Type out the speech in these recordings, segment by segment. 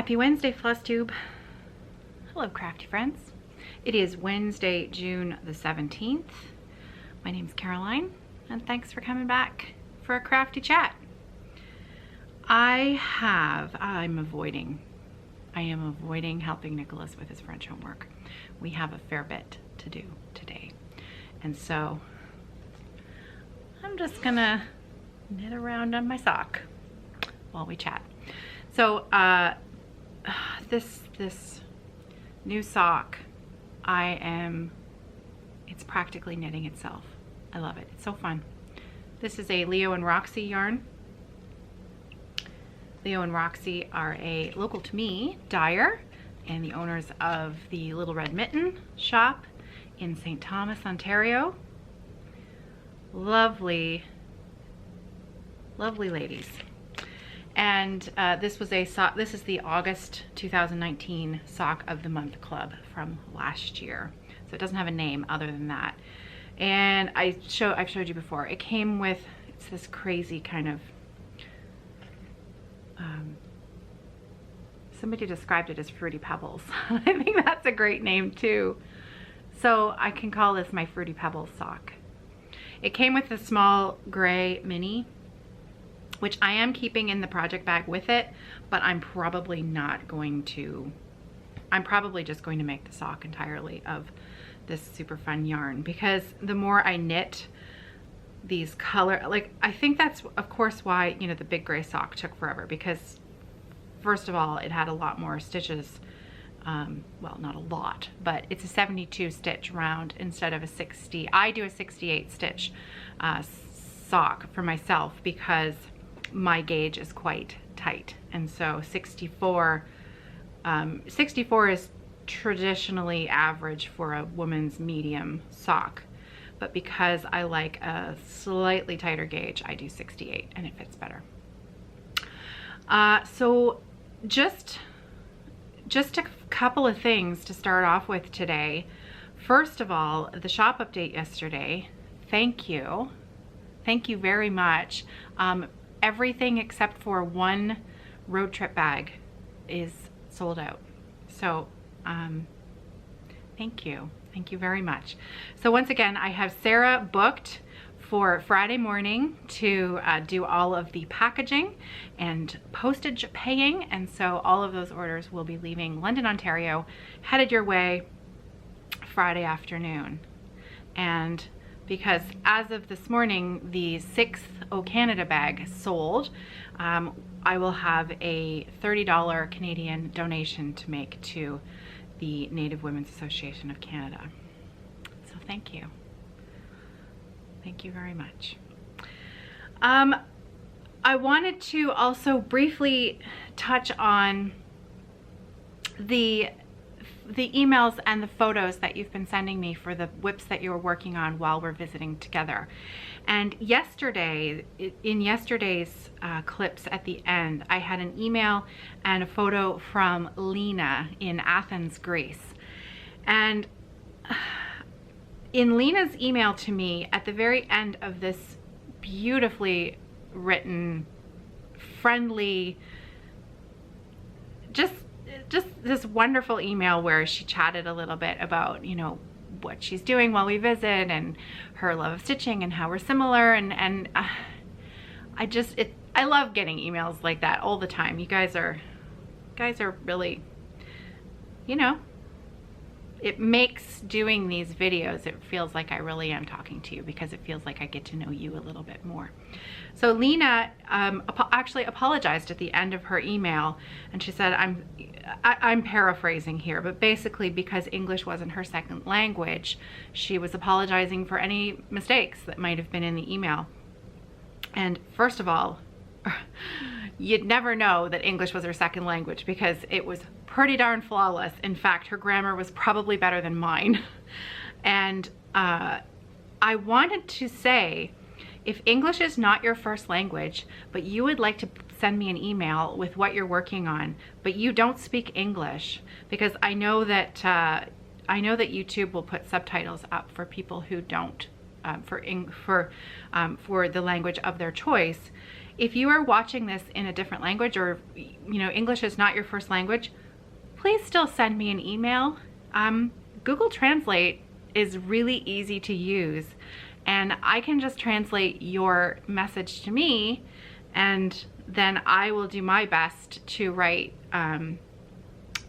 Happy Wednesday, Flosstube. Hello, crafty friends. It is Wednesday, June the 17th. My name's Caroline, and thanks for coming back for a crafty chat. I am avoiding helping Nicholas with his French homework. We have a fair bit to do today. And so I'm just gonna knit around on my sock while we chat. So this new sock, it's practically knitting itself. I love it. It's so fun. This is a Leo and Roxy yarn. Leo and Roxy are a local to me dyer and the owners of the Little Red Mitten shop in St. Thomas, Ontario. Lovely, lovely ladies. And this is the August 2019 Sock of the Month Club from last year. So it doesn't have a name other than that. And I've showed you before. It came with, it's this crazy kind of, somebody described it as Fruity Pebbles. I think that's a great name too. So I can call this my Fruity Pebbles sock. It came with a small gray mini, which I am keeping in the project bag with it, but I'm probably just going to make the sock entirely of this super fun yarn, because the more I knit these I think that's of course why, you know, the big gray sock took forever, because first of all, it had a lot more stitches. Well, not a lot, but it's a 72 stitch round instead of a 60. I do a 68 stitch sock for myself because my gauge is quite tight, and so 64 is traditionally average for a woman's medium sock, but because I like a slightly tighter gauge, I do 68 and it fits better. So just a couple of things to start off with today. First of all, the shop update yesterday, thank you very much. Everything except for one road trip bag is sold out. So thank you very much. So once again, I have Sarah booked for Friday morning to do all of the packaging and postage paying, and so all of those orders will be leaving London, Ontario, headed your way Friday afternoon. And because as of this morning, the 6th O Canada bag sold, I will have a $30 Canadian donation to make to the Native Women's Association of Canada. So thank you. Thank you very much. I wanted to also briefly touch on the emails and the photos that you've been sending me for the whips that you were working on while we're visiting together. And yesterday, in yesterday's clips at the end, I had an email and a photo from Lina in Athens, Greece. And in Lina's email to me, at the very end of this beautifully written, friendly, just this wonderful email where she chatted a little bit about, you know, what she's doing while we visit and her love of stitching and how we're similar, and I love getting emails like that all the time. You guys are really, you know, it makes doing these videos, it feels like I really am talking to you, because it feels like I get to know you a little bit more. So Lina actually apologized at the end of her email, and she said, I'm paraphrasing here, but basically because English wasn't her second language, she was apologizing for any mistakes that might have been in the email. And first of all, you'd never know that English was her second language because it was pretty darn flawless. In fact, her grammar was probably better than mine. And I wanted to say, if English is not your first language, but you would like to send me an email with what you're working on, but you don't speak English, because I know that YouTube will put subtitles up for people who don't, for the language of their choice. if you are watching this in a different language, or you know, English is not your first language, please still send me an email. Google Translate is really easy to use, and I can just translate your message to me, and then I will do my best to write,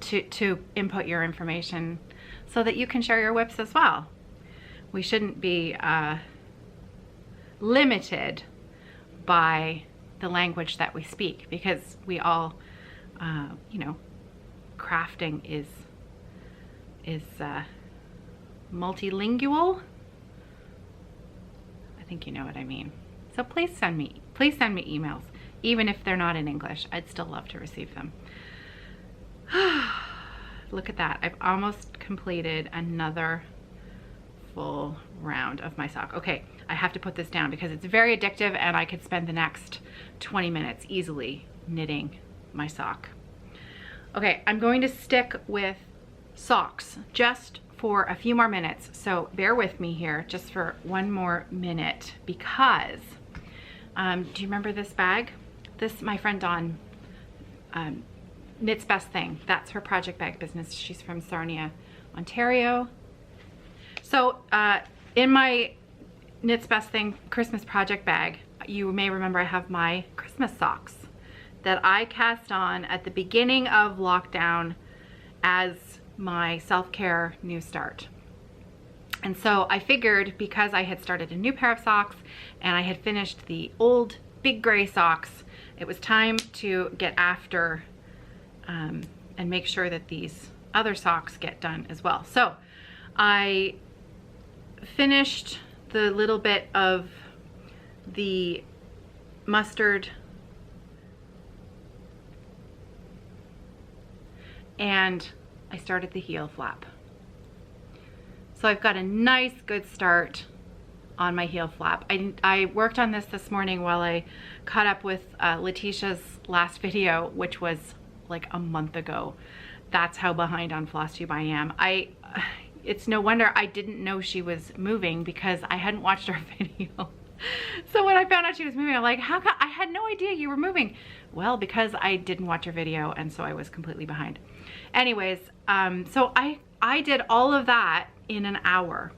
to input your information so that you can share your whips as well. We shouldn't be limited by the language that we speak, because we all, you know, crafting is multilingual. I think you know what I mean. So please send me emails, even if they're not in English. I'd still love to receive them. Look at that. I've almost completed another full round of my sock. Okay, I have to put this down because it's very addictive, and I could spend the next 20 minutes easily knitting my sock. Okay, I'm going to stick with socks just for a few more minutes, so bear with me here just for one more minute, because do you remember this bag? This, my friend Dawn, Knits Best Thing. That's her project bag business. She's from Sarnia, Ontario. So in my Knits Best Thing Christmas project bag, you may remember I have my Christmas socks that I cast on at the beginning of lockdown as my self-care new start. And so I figured, because I had started a new pair of socks and I had finished the old big gray socks, it was time to get after and make sure that these other socks get done as well. So I finished the little bit of the mustard and I started the heel flap. So I've got a nice good start on my heel flap. I worked on this morning while I caught up with Letitia's last video, which was like a month ago. That's how behind on Flosstube I am. It's no wonder I didn't know she was moving, because I hadn't watched her video. So when I found out she was moving, I'm like, how come? I had no idea you were moving. Well, because I didn't watch her video, and so I was completely behind. Anyways, so I did all of that in an hour.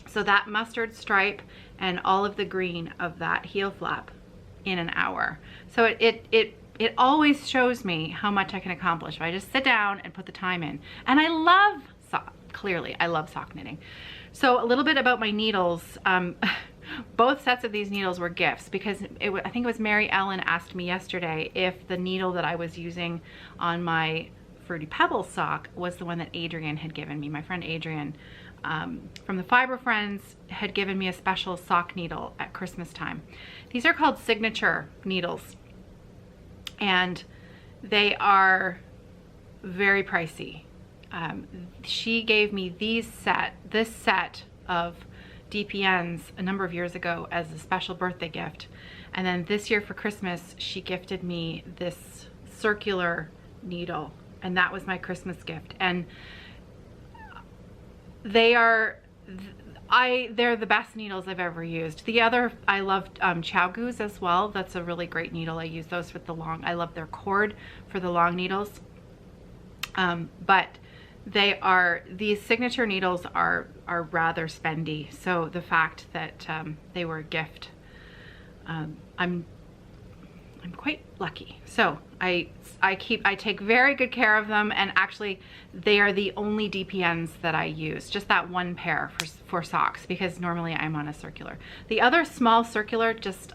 So that mustard stripe and all of the green of that heel flap in an hour. So it always shows me how much I can accomplish if I just sit down and put the time in. And I love clearly I love sock knitting. So a little bit about my needles. Both sets of these needles were gifts, because I think it was Mary Ellen asked me yesterday if the needle that I was using on my Fruity Pebbles sock was the one that Adrian had given me. My friend Adrian from the Fiber Friends had given me a special sock needle at Christmas time. These are called signature needles, and they are very pricey. She gave me this set of DPNs a number of years ago as a special birthday gift, and then this year for Christmas she gifted me this circular needle, and that was my Christmas gift. And they're the best needles I've ever used. The other, I loved Chowgoos as well. That's a really great needle. I use those with the long, I love their cord for the long needles. But these signature needles are rather spendy. So the fact that they were a gift, I'm quite lucky. So I take very good care of them, and actually they are the only DPNs that I use, just that one pair for socks, because normally I'm on a circular. The other small circular, just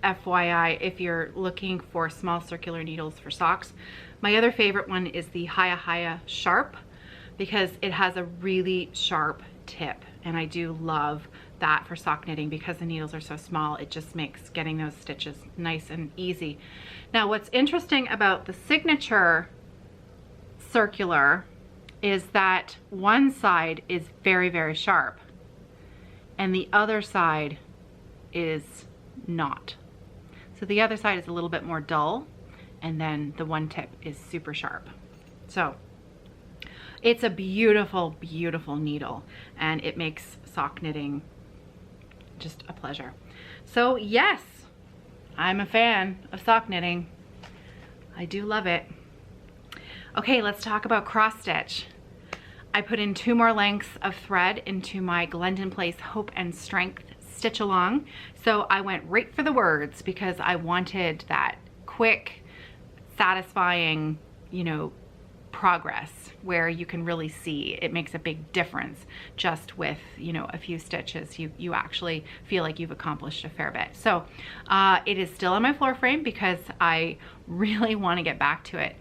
FYI, if you're looking for small circular needles for socks, my other favorite one is the Haya Sharp, because it has a really sharp tip, and I do love that for sock knitting because the needles are so small. It just makes getting those stitches nice and easy. Now, what's interesting about the signature circular is that one side is very, very sharp and the other side is not. So the other side is a little bit more dull, and then the one tip is super sharp. So it's a beautiful, beautiful needle, and it makes sock knitting just a pleasure. So yes, I'm a fan of sock knitting. I do love it. Okay, let's talk about cross stitch. I put in 2 more lengths of thread into my Glendon Place Hope and Strength stitch along. So I went right for the words because I wanted that quick, satisfying, you know, progress where you can really see it makes a big difference just with, you know, a few stitches. You actually feel like you've accomplished a fair bit. So it is still on my floor frame because I really want to get back to it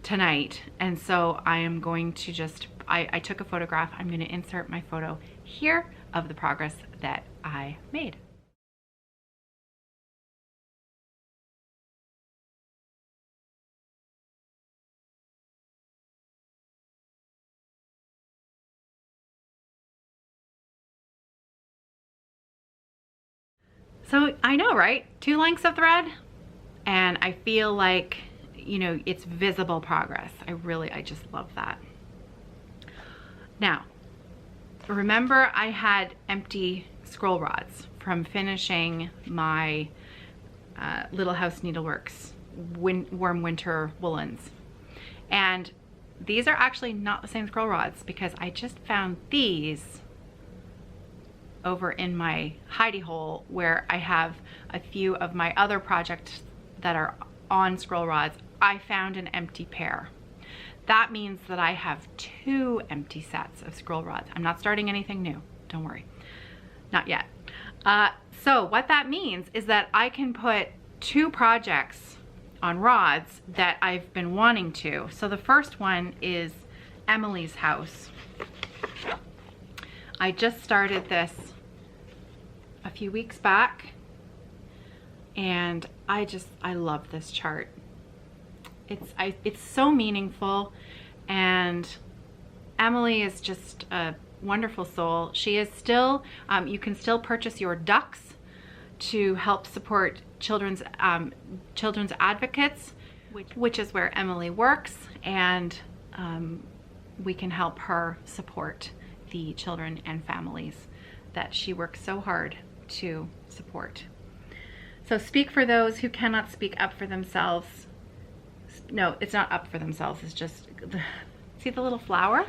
tonight. And so I am going to just, I took a photograph. I'm going to insert my photo here of the progress that I made. So I know, right? 2 lengths of thread, and I feel like, you know, it's visible progress. I just love that. Now, remember I had empty scroll rods from finishing my Little House Needleworks Warm Winter Woolens. And these are actually not the same scroll rods because I just found these over in my hidey hole where I have a few of my other projects that are on scroll rods. I found an empty pair. That means that I have 2 empty sets of scroll rods. I'm not starting anything new, don't worry, not yet. So what that means is that I can put 2 projects on rods that I've been wanting to. So the first one is Emily's house. I just started this a few weeks back and I love this chart. It's so meaningful, and Emily is just a wonderful soul. She is still, you can still purchase your ducks to help support children's advocates, which is where Emily works, and we can help her support the children and families that she works so hard to support. So speak for those who cannot speak up for themselves. No, it's not up for themselves, it's just, see the little flower?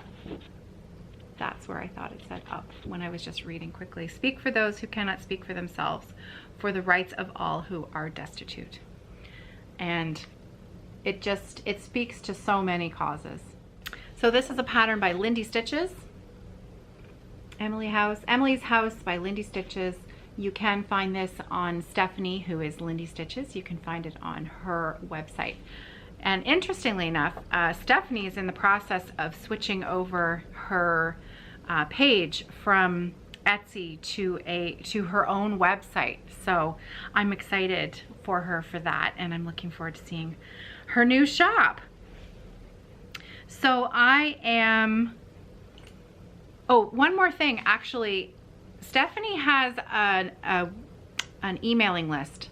That's where I thought it said up when I was just reading quickly. Speak for those who cannot speak for themselves, for the rights of all who are destitute. And it speaks to so many causes. So this is a pattern by Lindy Stitches. Emily's House by Lindy Stitches. You can find this on Stephanie, who is Lindy Stitches. You can find it on her website. And interestingly enough, Stephanie is in the process of switching over her page from Etsy to her own website. So I'm excited for her for that, and I'm looking forward to seeing her new shop. So I am, oh, one more thing, actually. Stephanie has an emailing list.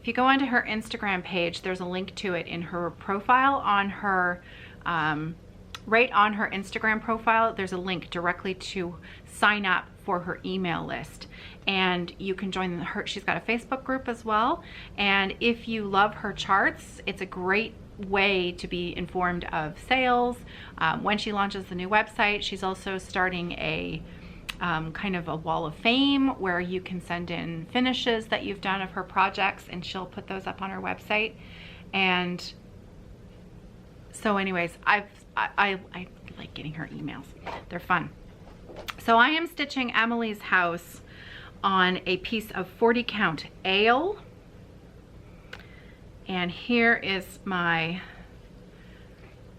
If you go onto her Instagram page, there's a link to it in her profile on her, right on her Instagram profile, there's a link directly to sign up for her email list. And you can join her, she's got a Facebook group as well. And if you love her charts, it's a great way to be informed of sales. When she launches the new website, she's also starting a kind of a wall of fame where you can send in finishes that you've done of her projects, and she'll put those up on her website. And so anyways, I like getting her emails. They're fun. So I am stitching Emily's house on a piece of 40 count ale. And here is my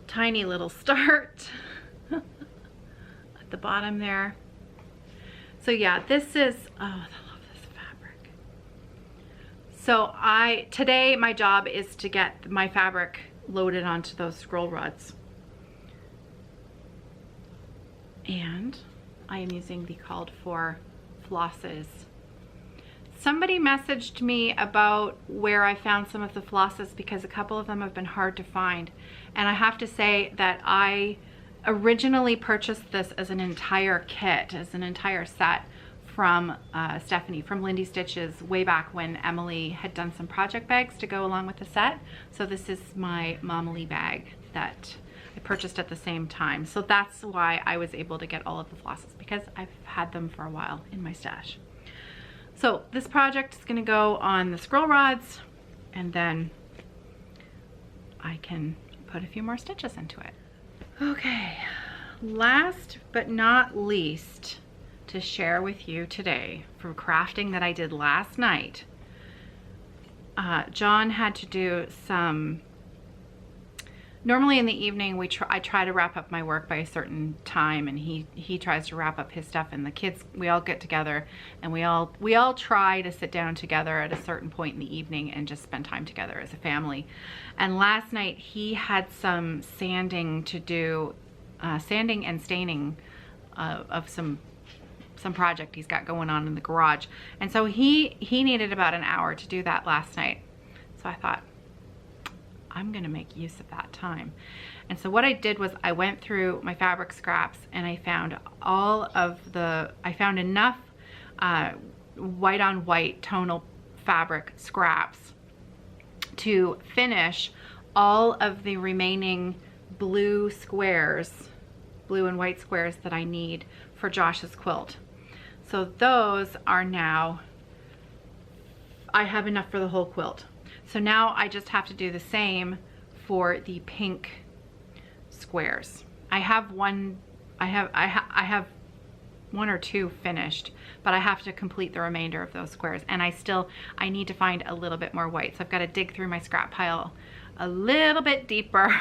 tiny little start at the bottom there. So yeah, this is, oh, I love this fabric. So today my job is to get my fabric loaded onto those scroll rods. And I am using the called for flosses. Somebody messaged me about where I found some of the flosses because a couple of them have been hard to find. And I have to say that I originally purchased this as an entire kit, as an entire set from Stephanie from Lindy Stitches way back when Emily had done some project bags to go along with the set. So this is my Momily bag that I purchased at the same time. So that's why I was able to get all of the flosses, because I've had them for a while in my stash. So this project is gonna go on the scroll rods, and then I can put a few more stitches into it. Okay, last but not least to share with you today from crafting that I did last night. John had to do some, normally in the evening I try to wrap up my work by a certain time, and he tries to wrap up his stuff, and the kids, we all get together and we all try to sit down together at a certain point in the evening and just spend time together as a family. And last night he had some sanding to do, sanding and staining of some project he's got going on in the garage. And so he needed about an hour to do that last night. So I thought, I'm gonna make use of that time. And so what I did was I went through my fabric scraps, and I found I found enough white on white tonal fabric scraps to finish all of the remaining blue and white squares that I need for Josh's quilt. So those are now, I have enough for the whole quilt. So now I just have to do the same for the pink squares. I have one or two finished, but I have to complete the remainder of those squares, and I need to find a little bit more white. So I've got to dig through my scrap pile a little bit deeper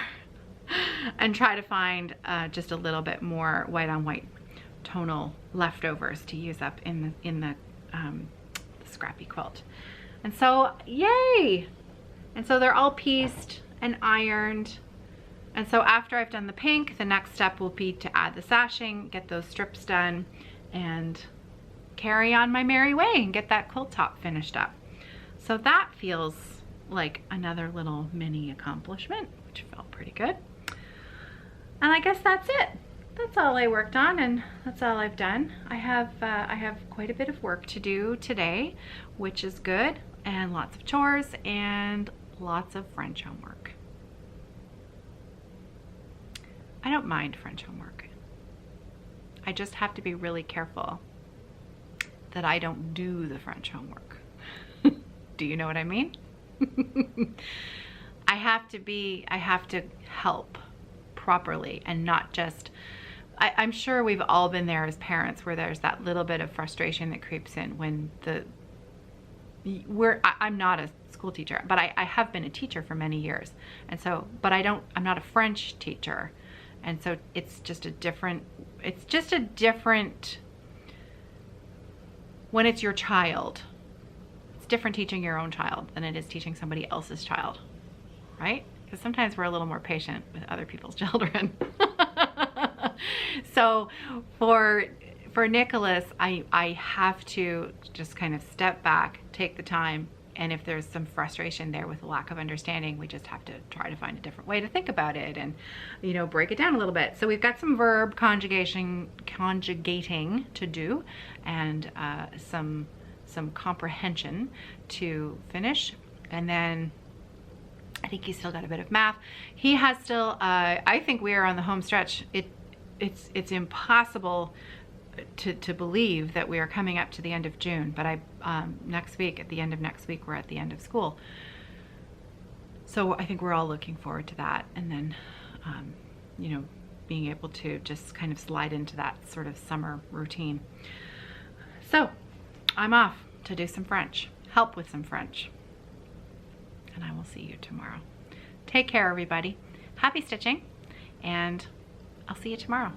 and try to find just a little bit more white on white tonal leftovers to use up in the scrappy quilt. And so, yay! And so they're all pieced and ironed. And so after I've done the pink, the next step will be to add the sashing, get those strips done, and carry on my merry way and get that quilt top finished up. So that feels like another little mini accomplishment, which felt pretty good. And I guess that's it. That's all I worked on, and that's all I've done. I have quite a bit of work to do today, which is good, and lots of chores and lots of French homework. I don't mind French homework. I just have to be really careful that I don't do the French homework. Do you know what I mean? I have to help properly and not just, I'm sure we've all been there as parents where there's that little bit of frustration that creeps in when I'm not a school teacher, but I have been a teacher for many years. And so, but I'm not a French teacher. And so it's just a different, when it's your child, it's different teaching your own child than it is teaching somebody else's child, right? Because sometimes we're a little more patient with other people's children. So for Nicholas, I have to just kind of step back, take the time, and if there's some frustration there with a lack of understanding, we just have to try to find a different way to think about it and, you know, break it down a little bit. So we've got some verb conjugating to do, and some comprehension to finish, and then I think he's still got a bit of math. He has still, I think we are on the home stretch. It's impossible to believe that we are coming up to the end of June, but next week, at the end of next week, we're at the end of school. So I think we're all looking forward to that, and then, you know, being able to just kind of slide into that sort of summer routine. So I'm off to do some French, help with some French, and I will see you tomorrow. Take care, everybody. Happy stitching, and I'll see you tomorrow.